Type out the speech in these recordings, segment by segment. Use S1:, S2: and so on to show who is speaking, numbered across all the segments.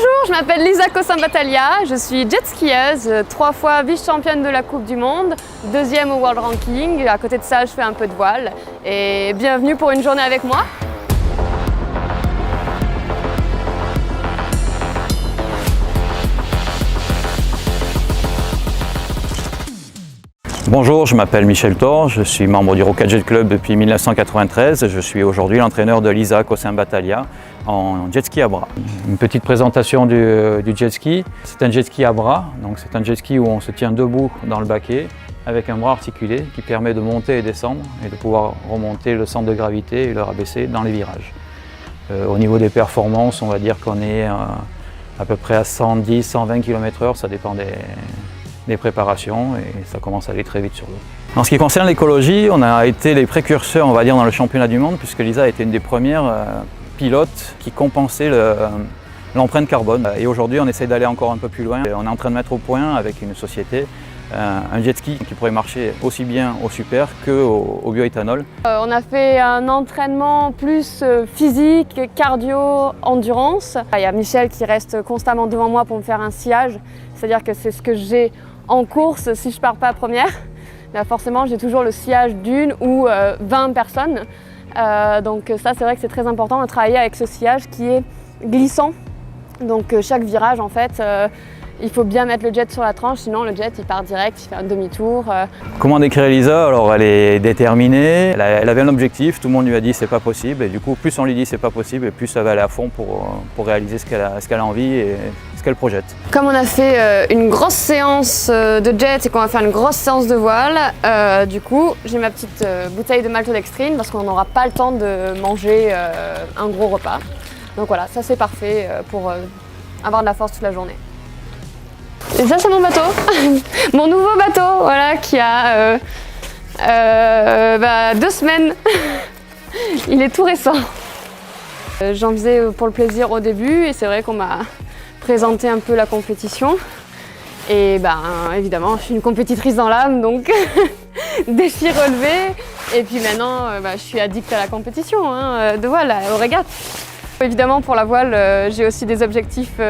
S1: Bonjour, je m'appelle Lisa Cossin-Battaglia, je suis jet skieuse, 3 fois vice-championne de la Coupe du Monde, 2e au World Ranking. À côté de ça, je fais un peu de voile. Et bienvenue pour une journée avec moi.
S2: Bonjour, je m'appelle Michel Thor, je suis membre du Rocket Jet Club depuis 1993. Je suis aujourd'hui l'entraîneur de Lisa Cossin-Battaglia en jet ski à bras. Une petite présentation du jet ski. C'est un jet ski à bras, donc c'est un jet ski où on se tient debout dans le baquet avec un bras articulé qui permet de monter et descendre et de pouvoir remonter le centre de gravité et le rabaisser dans les virages. Au niveau des performances, on va dire qu'on est à peu près à 110-120 km/h, ça dépend des préparations et ça commence à aller très vite sur l'eau. En ce qui concerne l'écologie, on a été les précurseurs, on va dire, dans le championnat du monde puisque Lisa a été une des premières pilotes qui compensait l'empreinte carbone. Et aujourd'hui, on essaie d'aller encore un peu plus loin. On est en train de mettre au point avec une société un jet ski qui pourrait marcher aussi bien au super qu'au bioéthanol.
S1: On a fait un entraînement plus physique, cardio, endurance. Il y a Michel qui reste constamment devant moi pour me faire un sillage, c'est-à-dire que c'est ce que j'ai en course si je ne pars pas première. Là, forcément, j'ai toujours le sillage d'une ou 20 personnes. Donc ça, c'est vrai que c'est très important de travailler avec ce sillage qui est glissant. Donc chaque virage, en fait, il faut bien mettre le jet sur la tranche, sinon le jet il part direct, il fait un demi-tour.
S2: Comment décrire Lisa? Alors elle est déterminée, elle avait un objectif, tout le monde lui a dit c'est pas possible et du coup plus on lui dit c'est pas possible et plus elle va aller à fond pour réaliser ce qu'elle a envie et ce qu'elle projette.
S1: Comme on a fait une grosse séance de jet et qu'on va faire une grosse séance de voile, du coup j'ai ma petite bouteille de maltodextrine parce qu'on n'aura pas le temps de manger un gros repas. Donc voilà, ça c'est parfait pour avoir de la force toute la journée. Et ça c'est mon bateau, mon nouveau bateau, voilà, qui a 2 semaines. Il est tout récent. J'en faisais pour le plaisir au début et c'est vrai qu'on m'a présenté un peu la compétition. Et évidemment, je suis une compétitrice dans l'âme, donc défi relevé. Et puis maintenant, je suis addict à la compétition, de voile, aux régates. Évidemment, pour la voile, j'ai aussi des objectifs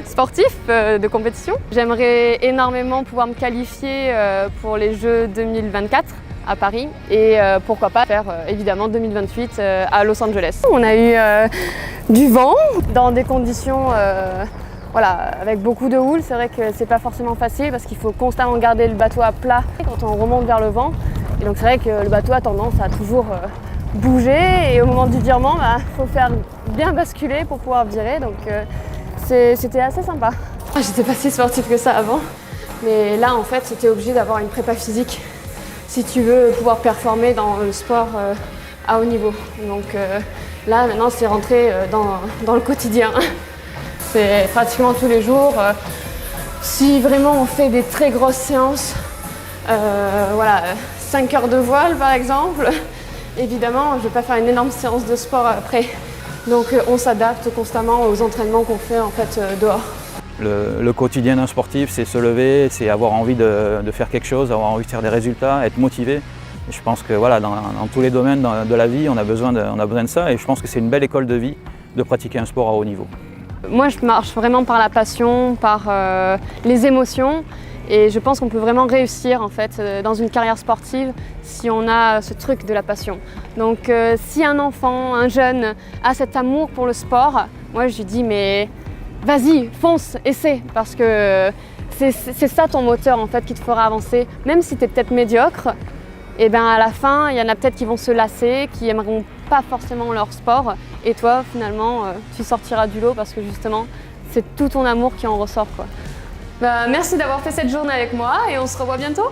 S1: sportifs de compétition. J'aimerais énormément pouvoir me qualifier pour les Jeux 2024 à Paris et pourquoi pas faire évidemment 2028 à Los Angeles. On a eu du vent dans des conditions avec beaucoup de houle. C'est vrai que c'est pas forcément facile parce qu'il faut constamment garder le bateau à plat quand on remonte vers le vent. Et donc c'est vrai que le bateau a tendance à toujours bouger et au moment du virement, faut faire bien basculer pour pouvoir virer. Donc c'était assez sympa. J'étais pas si sportive que ça avant, mais là en fait c'était obligé d'avoir une prépa physique si tu veux pouvoir performer dans le sport à haut niveau. Donc là maintenant c'est rentré dans le quotidien. C'est pratiquement tous les jours. Si vraiment on fait des très grosses séances, 5 heures de voile par exemple, évidemment je ne vais pas faire une énorme séance de sport après. Donc on s'adapte constamment aux entraînements qu'on fait en fait dehors.
S2: Le quotidien d'un sportif, c'est se lever, c'est avoir envie de faire quelque chose, avoir envie de faire des résultats, être motivé. Et je pense que voilà, dans tous les domaines de la vie, on a besoin de ça et je pense que c'est une belle école de vie de pratiquer un sport à haut niveau.
S1: Moi, je marche vraiment par la passion, par les émotions. Et je pense qu'on peut vraiment réussir en fait dans une carrière sportive si on a ce truc de la passion. Donc si un enfant, un jeune a cet amour pour le sport, moi je lui dis mais vas-y, fonce, essaie, parce que c'est ça ton moteur en fait qui te fera avancer. Même si tu es peut-être médiocre, et à la fin il y en a peut-être qui vont se lasser, qui aimeront pas forcément leur sport. Et toi finalement tu sortiras du lot parce que justement c'est tout ton amour qui en ressort, quoi. Merci d'avoir fait cette journée avec moi et on se revoit bientôt.